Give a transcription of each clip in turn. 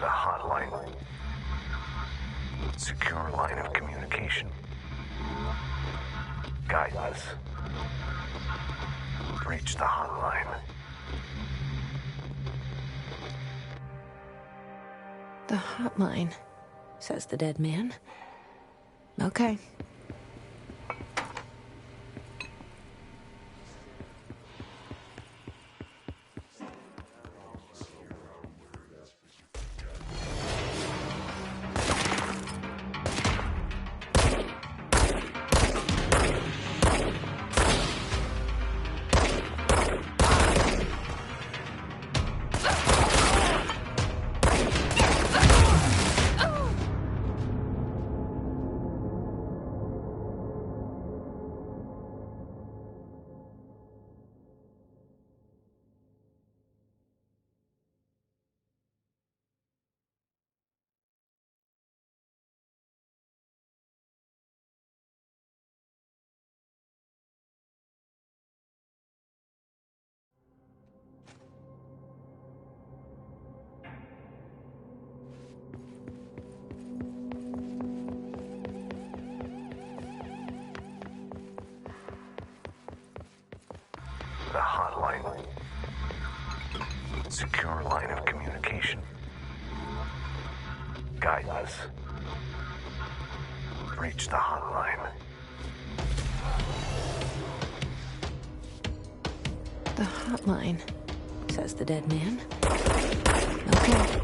The hotline. Secure line of communication. Guidance. Reach the hotline. The hotline, says the dead man. Okay. The hotline. Secure line of communication. Guidance. Reach the hotline. The hotline, says the dead man. Okay.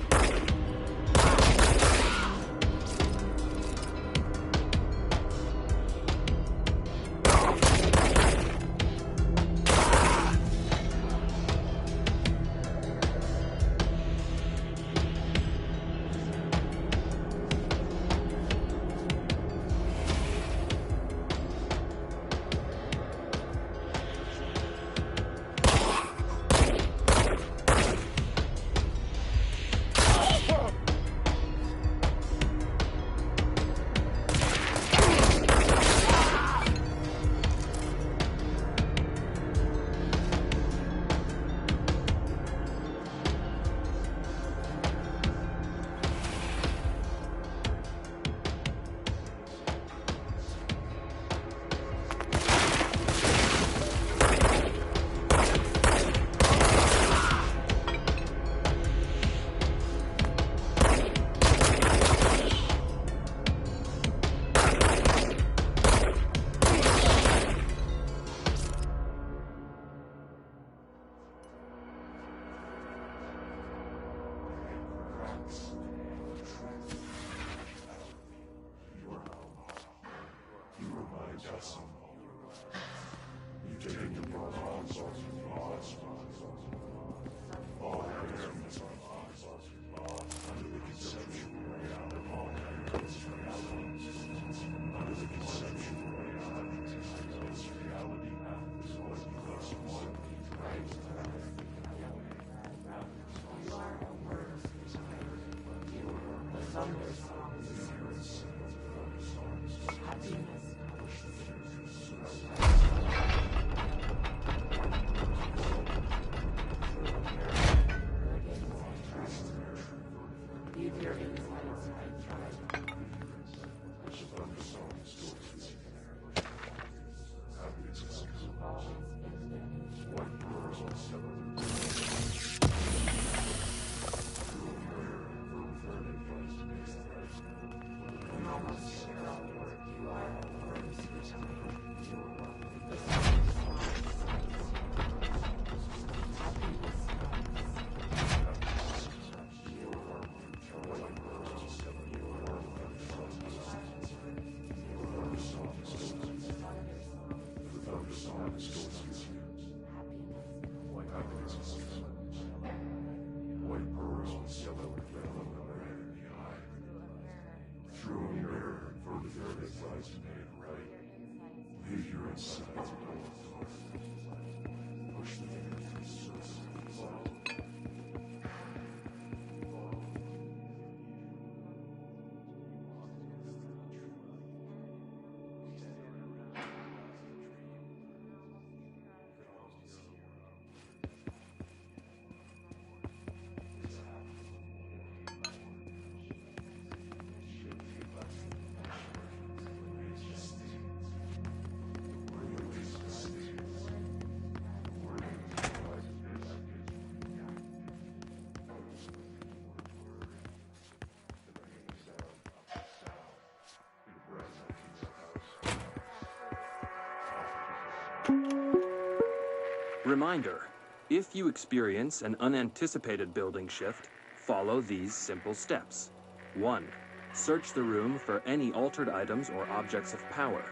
Reminder, if you experience an unanticipated building shift, follow these simple steps. 1. Search the room for any altered items or objects of power.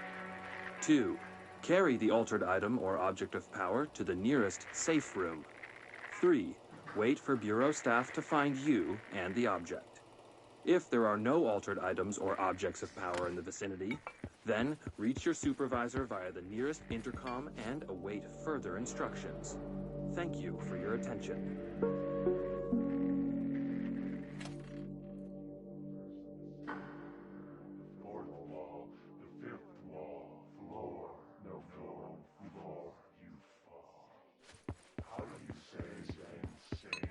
2. Carry the altered item or object of power to the nearest safe room. 3. Wait for Bureau staff to find you and the object. If there are no altered items or objects of power in the vicinity, then reach your supervisor via the nearest intercom and await further instructions. Thank you for your attention. Fourth wall, the fifth wall, floor, no floor, floor, you fall. How do you say insane?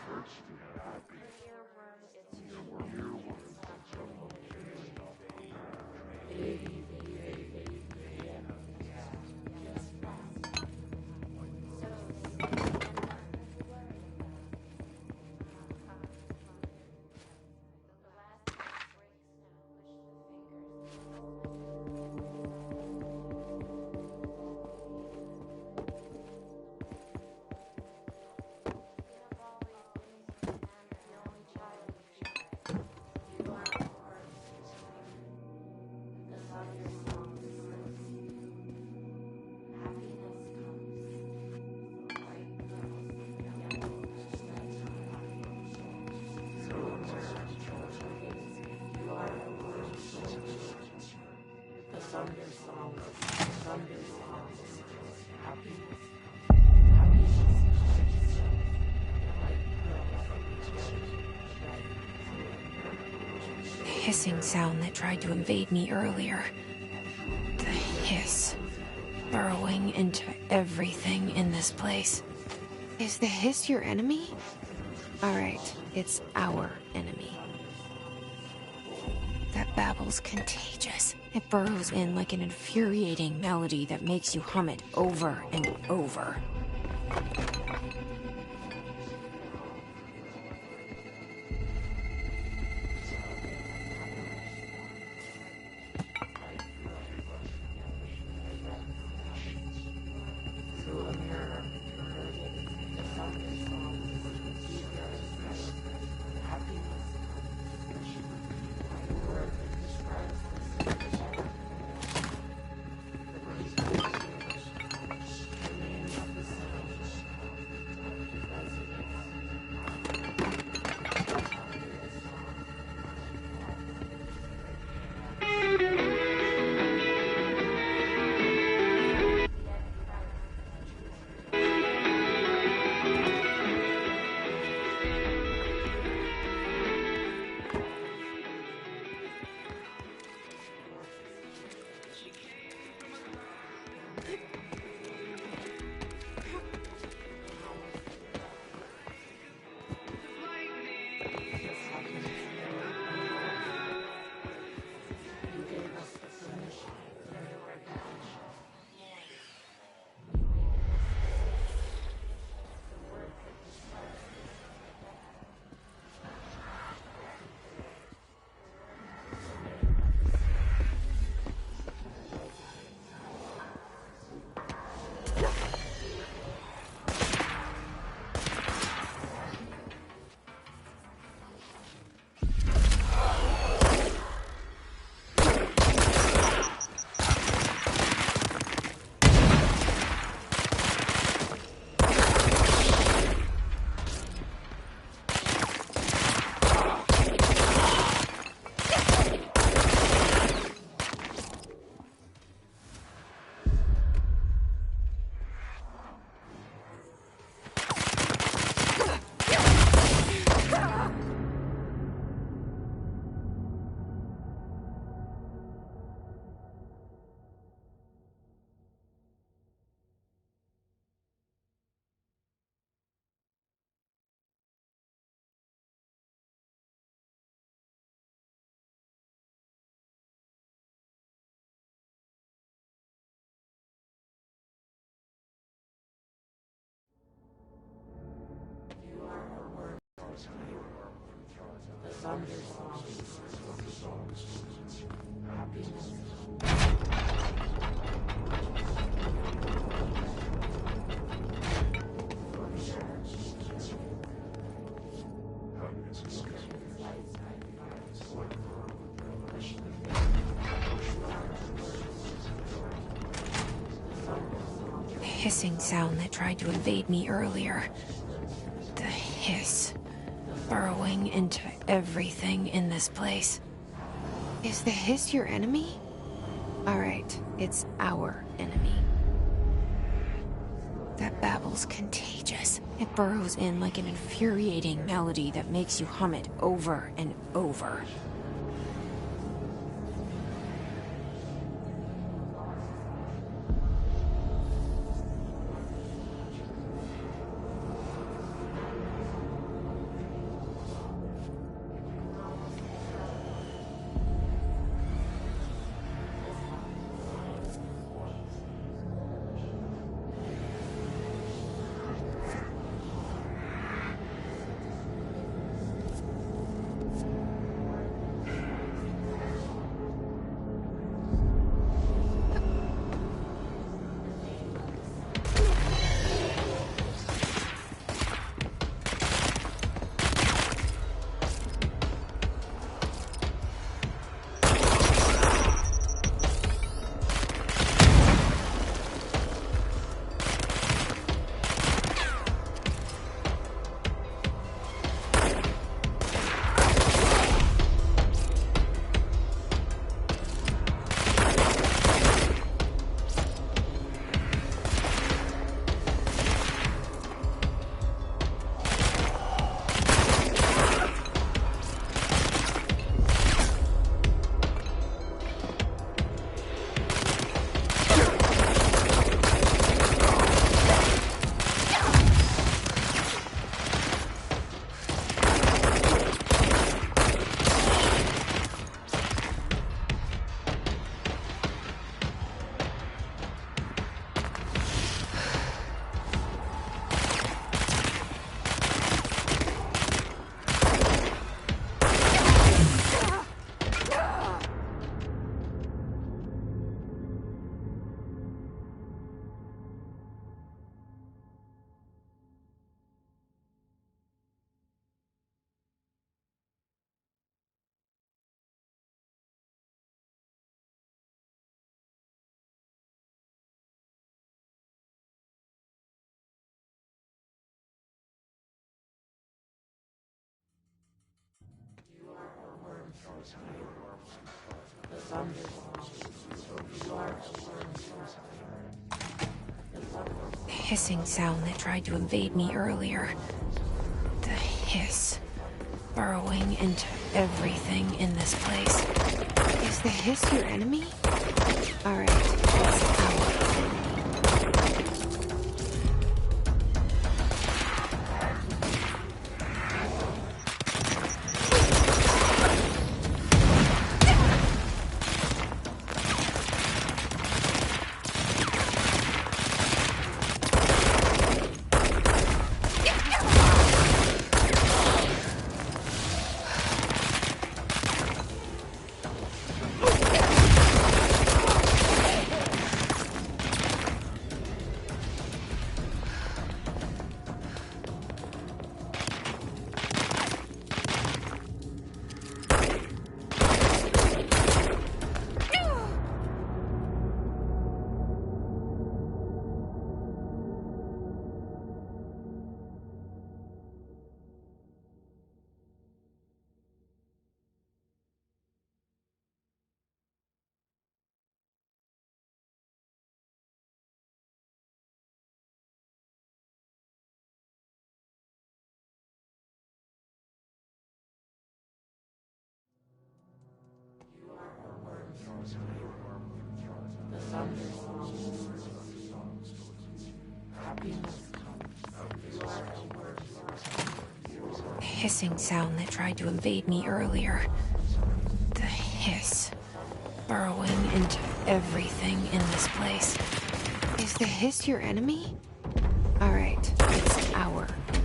Hurts to be happy. Earworms until location of The hissing sound that tried to invade me earlier. The hiss. Burrowing into everything in this place. Is the hiss your enemy? Alright, it's our enemy. That babble's contagious. It burrows in like an infuriating melody that makes you hum it over and over. hissing sound that tried to invade me earlier. The hiss, burrowing into everything in this place. Is the hiss your enemy? Alright, it's our enemy. That babble's contagious. It burrows in like an infuriating melody that makes you hum it over and over. The hissing sound that tried to invade me earlier. The hiss, burrowing into everything in this place. Is the hiss your enemy? Alright, it's our enemy. The hissing sound that tried to invade me earlier. The hiss, burrowing into everything in this place. Is the hiss your enemy? Alright, it's our enemy.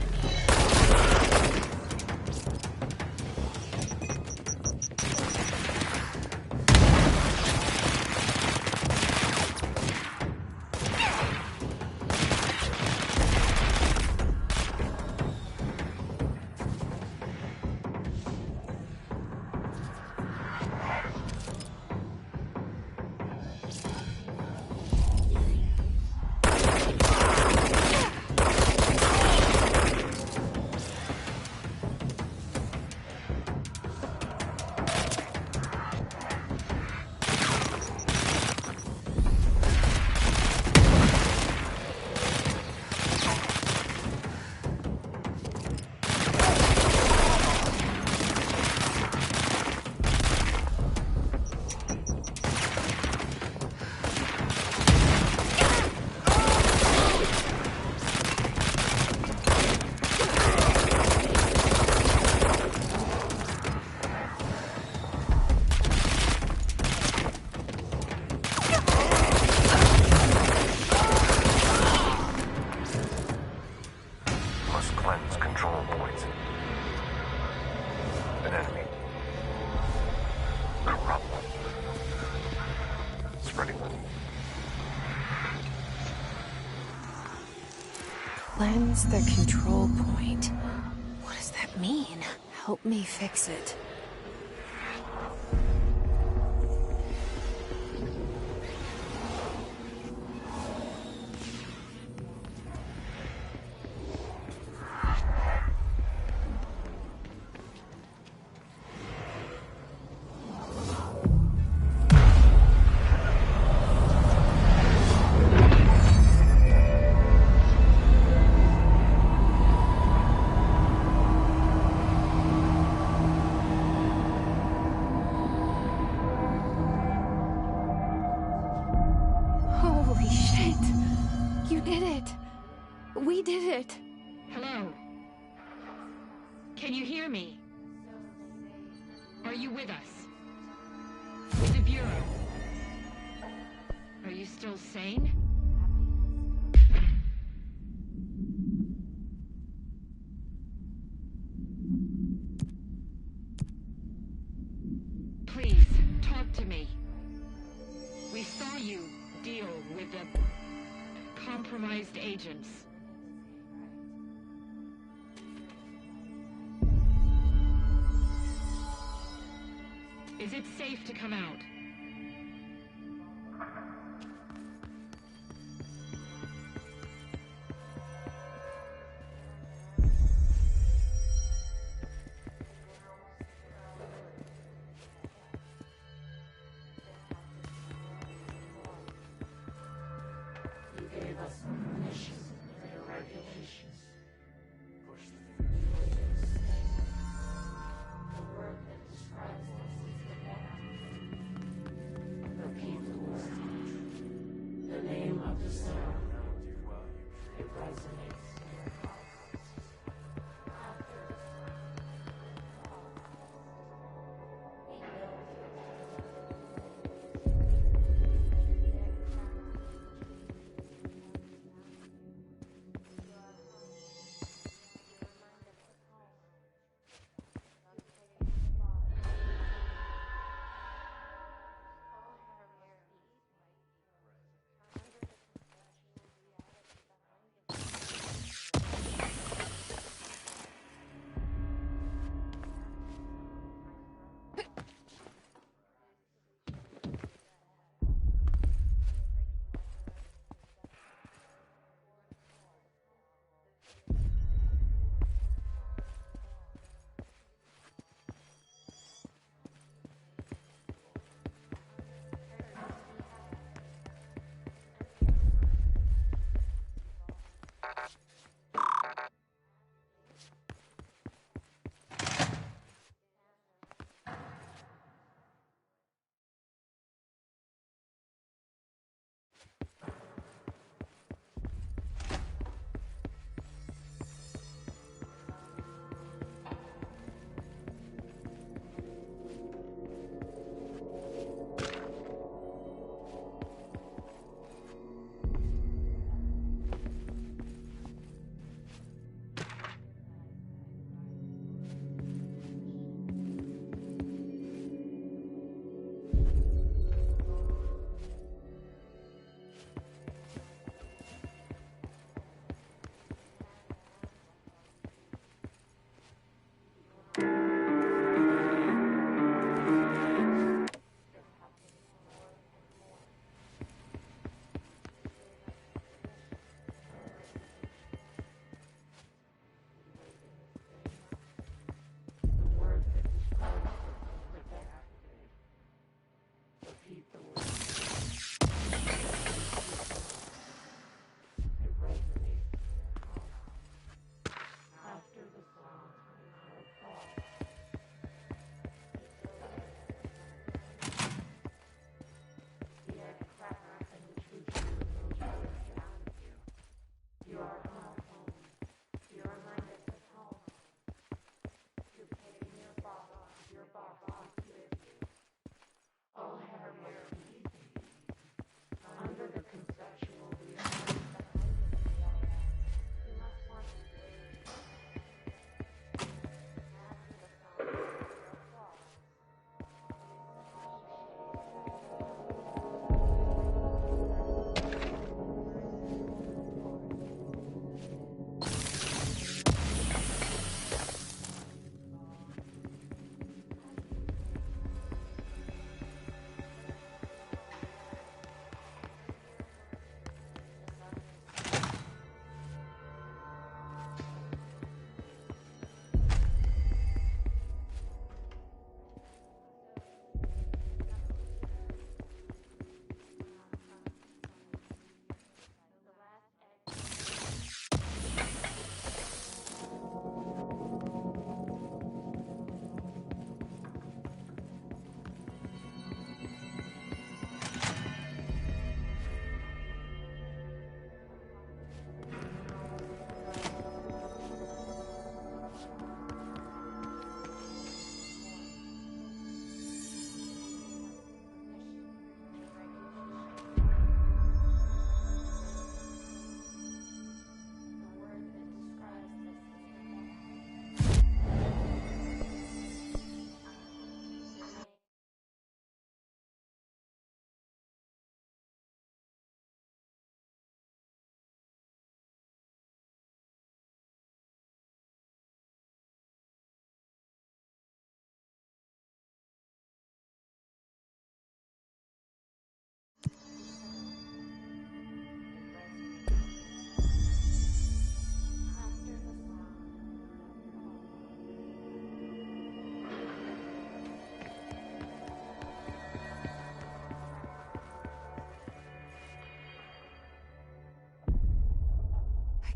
Cleanse control points. An enemy. Corrupt. Spreading. Cleanse the control point. What does that mean? Help me fix it. Holy shit! You did it! We did it! Hello? Can you hear me? Are you with us? The Bureau. Are you still sane? Please, talk to me. We saw you deal with the compromised agents. Is it safe to come out?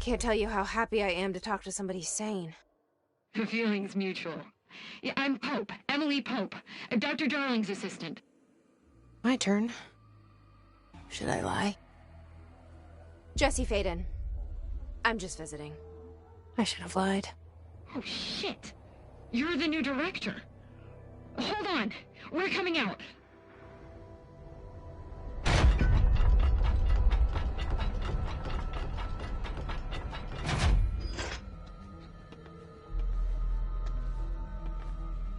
Can't tell you how happy I am to talk to somebody sane. The feeling's mutual. Yeah, I'm Pope, Emily Pope, Dr. Darling's assistant. My turn. Should I lie? Jesse Faden. I'm just visiting. I should have lied. Oh, shit. You're the new director. Hold on. We're coming out.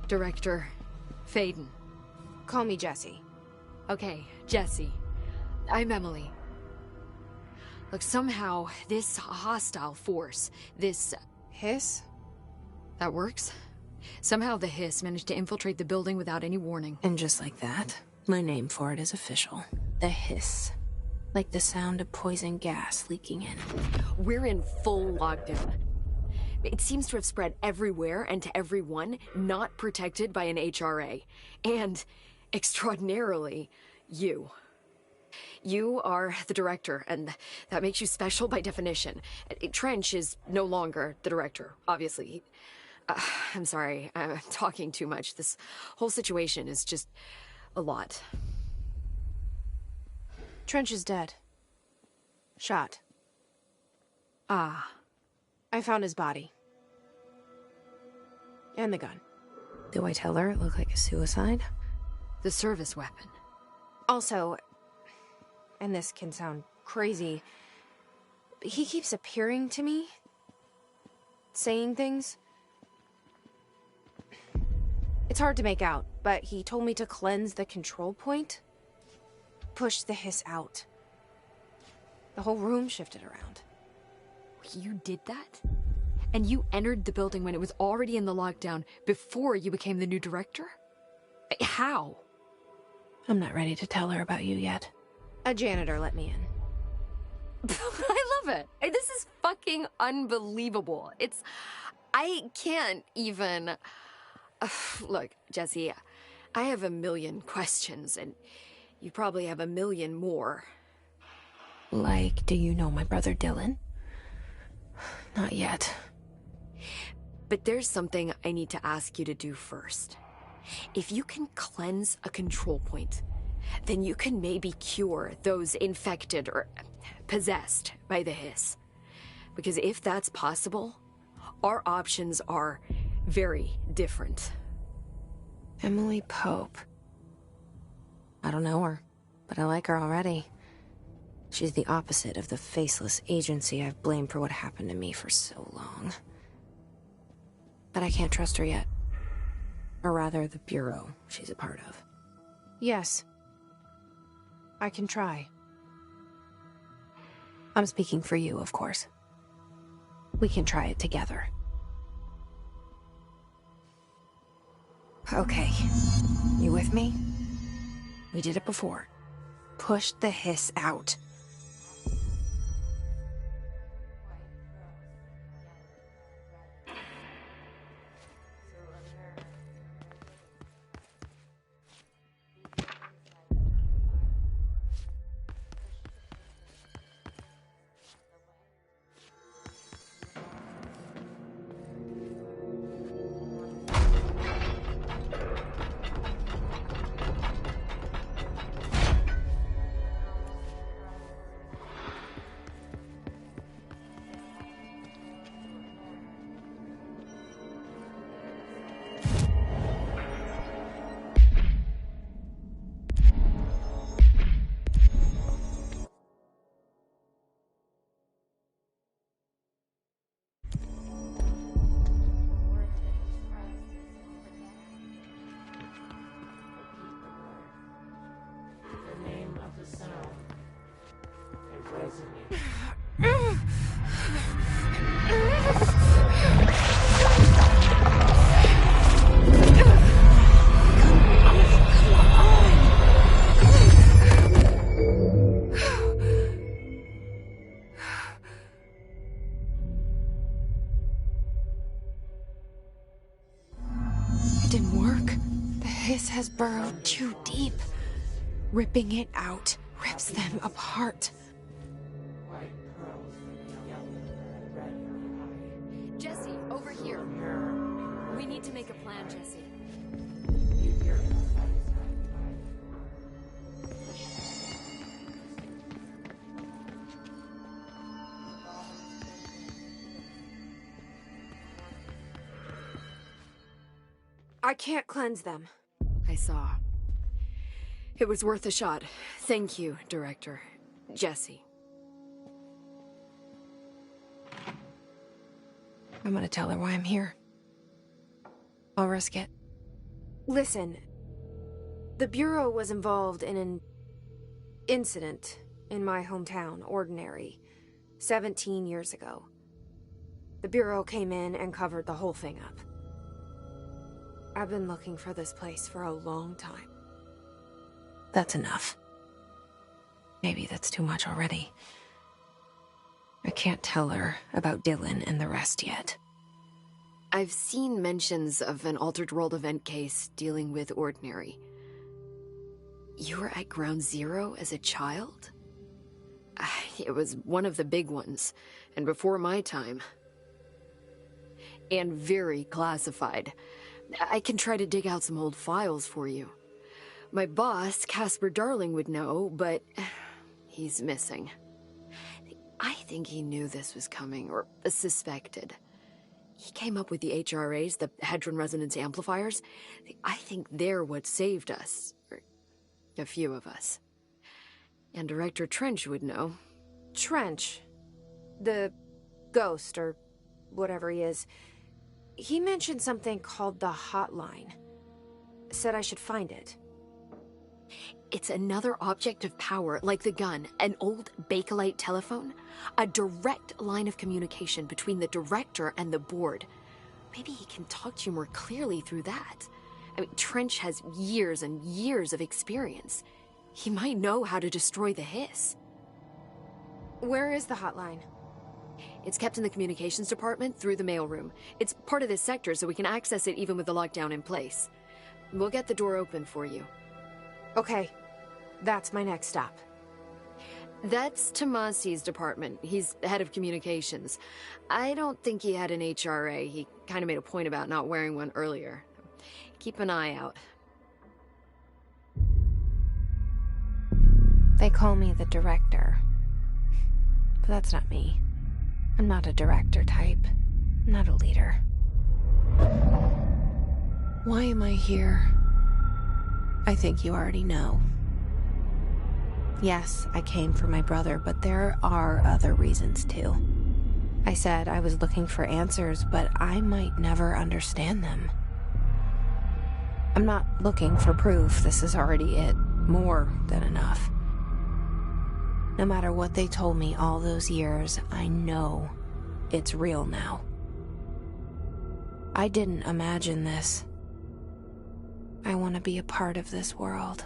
Director Faden. Call me Jesse. Okay, Jesse. I'm Emily. Look, somehow, this hostile force, this... Hiss? That works? Somehow the hiss managed to infiltrate the building without any warning. And just like that, my name for it is official. The hiss. Like the sound of poison gas leaking in. We're in full lockdown. It seems to have spread everywhere and to everyone not protected by an HRA. And, extraordinarily, you. You are the director, and that makes you special by definition. Trench is no longer the director, obviously. I'm sorry, I'm talking too much. This whole situation is just a lot. Trench is dead. Shot. Ah. I found his body. And the gun. Do I tell her it looked like a suicide? The service weapon. Also, and this can sound crazy, he keeps appearing to me. Saying things. It's hard to make out, but he told me to cleanse the control point. Push the hiss out. The whole room shifted around. You did that? And you entered the building when it was already in the lockdown before you became the new director? How? I'm not ready to tell her about you yet. A janitor let me in. I love it. This is fucking unbelievable. I can't even... Look, Jesse, I have a million questions, and you probably have a million more. Like, do you know my brother Dylan? Not yet. But there's something I need to ask you to do first. If you can cleanse a control point, then you can maybe cure those infected or possessed by the hiss. Because if that's possible, our options are very different. Emily Pope. I don't know her, but I like her already. She's the opposite of the faceless agency I've blamed for what happened to me for so long. But I can't trust her yet. Or rather, the bureau she's a part of. Yes. I can try. I'm speaking for you, of course. We can try it together. Okay. You with me? We did it before. Push the hiss out. Has burrowed too deep. Ripping it out rips them apart. here. We need to make a plan, Jesse. I can't cleanse them. I saw. It was worth a shot. Thank you, Director. Jesse. I'm gonna tell her why I'm here. I'll risk it. Listen, the Bureau was involved in an incident in my hometown, Ordinary, 17 years ago. The Bureau came in and covered the whole thing up. I've been looking for this place for a long time. That's enough. Maybe that's too much already. I can't tell her about Dylan and the rest yet. I've seen mentions of an Altered World event case dealing with Ordinary. You were at Ground Zero as a child? It was one of the big ones, and before my time. And very classified. I can try to dig out some old files for you. My boss, Casper Darling, would know, but he's missing. I think he knew this was coming, or suspected. He came up with the HRAs, the Hadron Resonance Amplifiers. I think they're what saved us. Or a few of us. And Director Trench would know. Trench? The ghost, or whatever he is. He mentioned something called the Hotline. Said I should find it. It's another object of power, like the gun, an old Bakelite telephone. A direct line of communication between the director and the board. Maybe he can talk to you more clearly through that. I mean, Trench has years and years of experience. He might know how to destroy the hiss. Where is the hotline? It's kept in the communications department through the mailroom. It's part of this sector, so we can access it even with the lockdown in place. We'll get the door open for you. Okay. That's my next stop. That's Tomasi's department. He's head of communications. I don't think he had an HRA. He kind of made a point about not wearing one earlier. Keep an eye out. They call me the director. But that's not me. I'm not a director type. I'm not a leader. Why am I here? I think you already know. Yes, I came for my brother, but there are other reasons too. I said I was looking for answers, but I might never understand them. I'm not looking for proof. This is already it. More than enough. No matter what they told me all those years, I know it's real now. I didn't imagine this. I want to be a part of this world.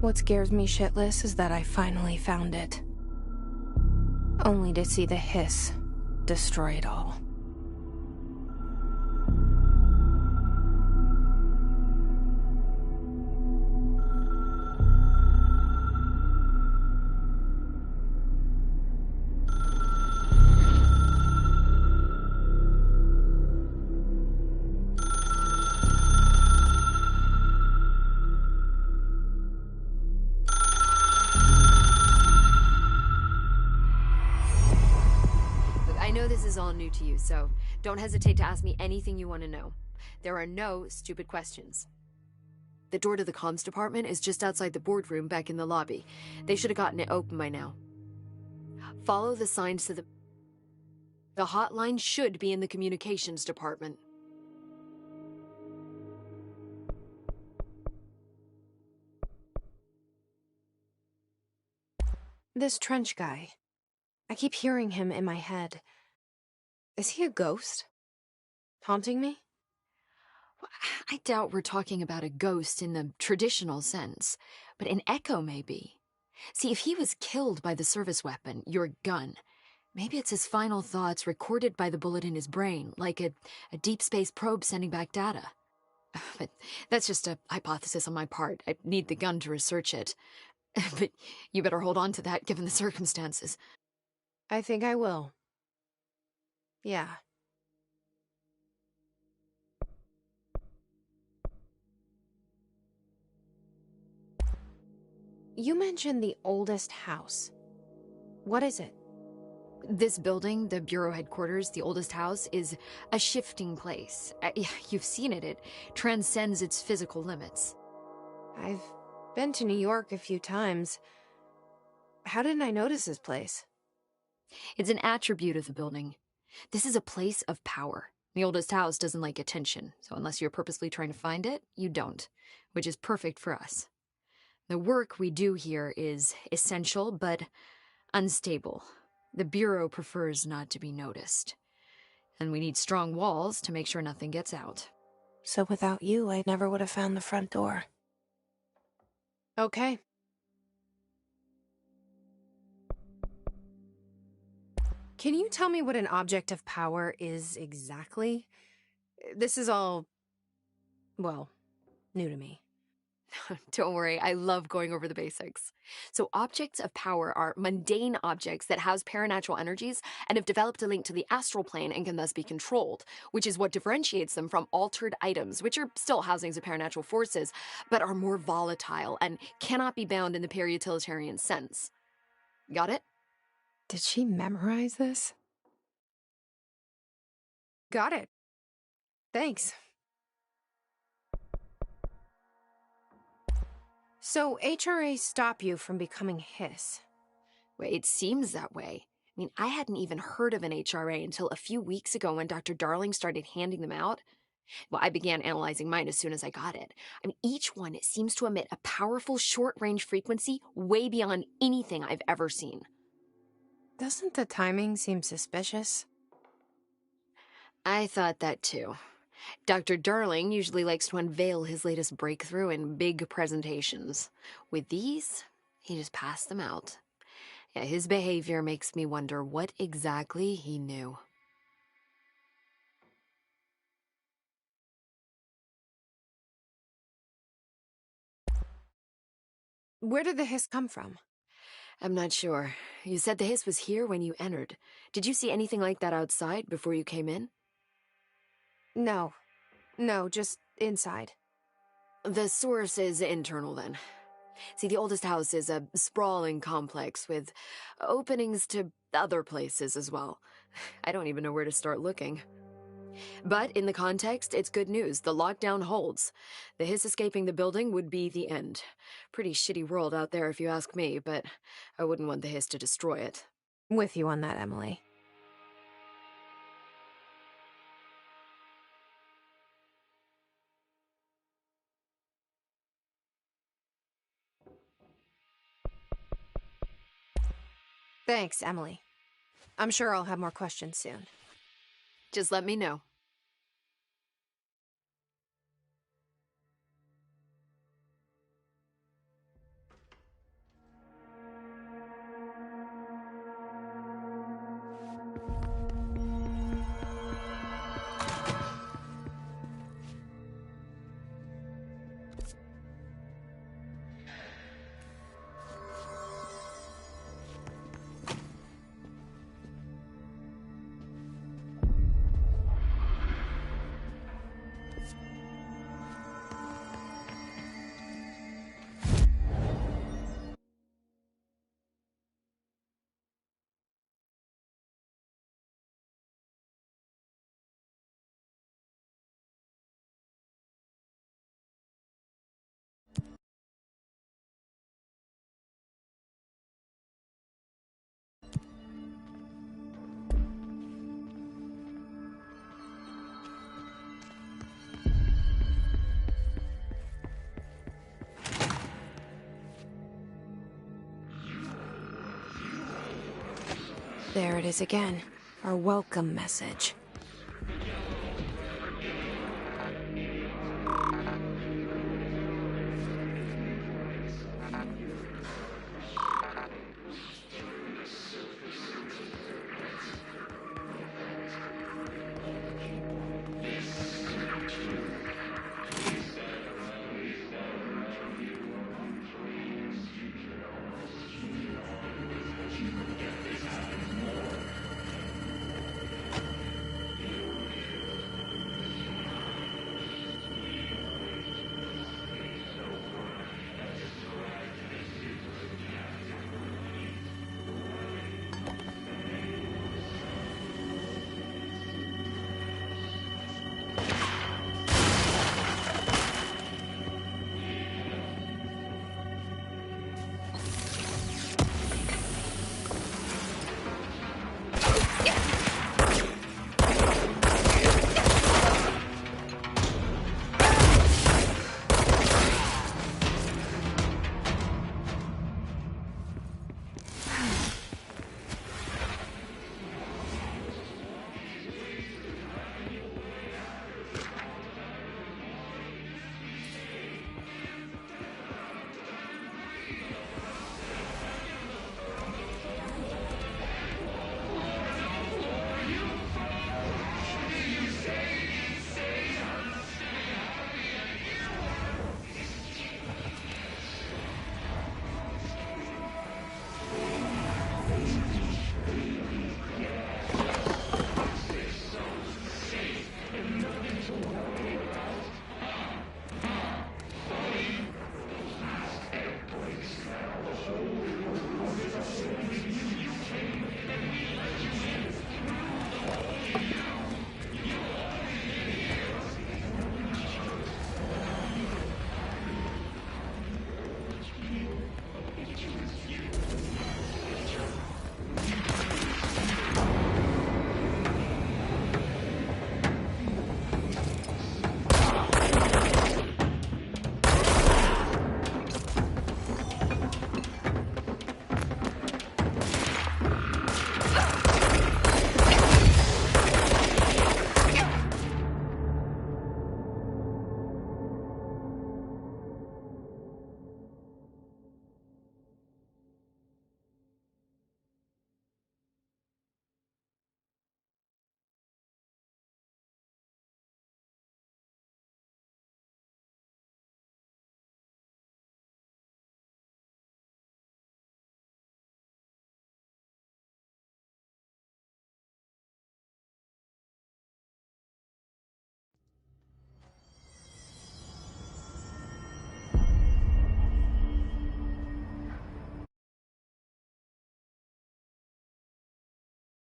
What scares me shitless is that I finally found it. Only to see the hiss destroy it all. I know this is all new to you, so don't hesitate to ask me anything you want to know. There are no stupid questions. The door to the comms department is just outside the boardroom back in the lobby. They should have gotten it open by now. Follow the signs to the hotline should be in the communications department. This Trench guy. I keep hearing him in my head. Is he a ghost? Haunting me? Well, I doubt we're talking about a ghost in the traditional sense, but an echo maybe. See, if he was killed by the service weapon, your gun, maybe it's his final thoughts recorded by the bullet in his brain, like a deep space probe sending back data. But that's just a hypothesis on my part. I need the gun to research it. But you better hold on to that given the circumstances. I think I will. Yeah. you mentioned the oldest house. What is it? This building, the Bureau headquarters, the oldest house, is a shifting place. You've seen it. It transcends its physical limits. I've been to New York a few times. How didn't I notice this place? It's an attribute of the building. This is a place of power. The oldest house doesn't like attention, so unless you're purposely trying to find it, you don't, which is perfect for us. The work we do here is essential, but unstable. The Bureau prefers not to be noticed. And we need strong walls to make sure nothing gets out. So without you, I never would have found the front door. Okay. Can you tell me what an object of power is exactly? This is all, well, new to me. Don't worry, I love going over the basics. So objects of power are mundane objects that house paranatural energies and have developed a link to the astral plane and can thus be controlled, which is what differentiates them from altered items, which are still housings of paranatural forces, but are more volatile and cannot be bound in the peri-utilitarian sense. Got it? Did she memorize this? Got it. Thanks. So HRA stop you from becoming Hiss? Well, it seems that way. I mean, I hadn't even heard of an HRA until a few weeks ago when Dr. Darling started handing them out. Well, I began analyzing mine as soon as I got it. I mean, each one seems to emit a powerful short-range frequency way beyond anything I've ever seen. Doesn't the timing seem suspicious? I thought that too. Dr. Darling usually likes to unveil his latest breakthrough in big presentations. With these, he just passed them out. Yeah, his behavior makes me wonder what exactly he knew. Where did the hiss come from? I'm not sure. You said the hiss was here when you entered. Did you see anything like that outside before you came in? No. No, just inside. The source is internal, then. See, the oldest house is a sprawling complex with openings to other places as well. I don't even know where to start looking. But in the context, it's good news. The lockdown holds. The hiss escaping the building would be the end. Pretty shitty world out there if you ask me, but I wouldn't want the hiss to destroy it. With you on that, Emily. Thanks, Emily. I'm sure I'll have more questions soon. Just let me know. There it is again. Our welcome message.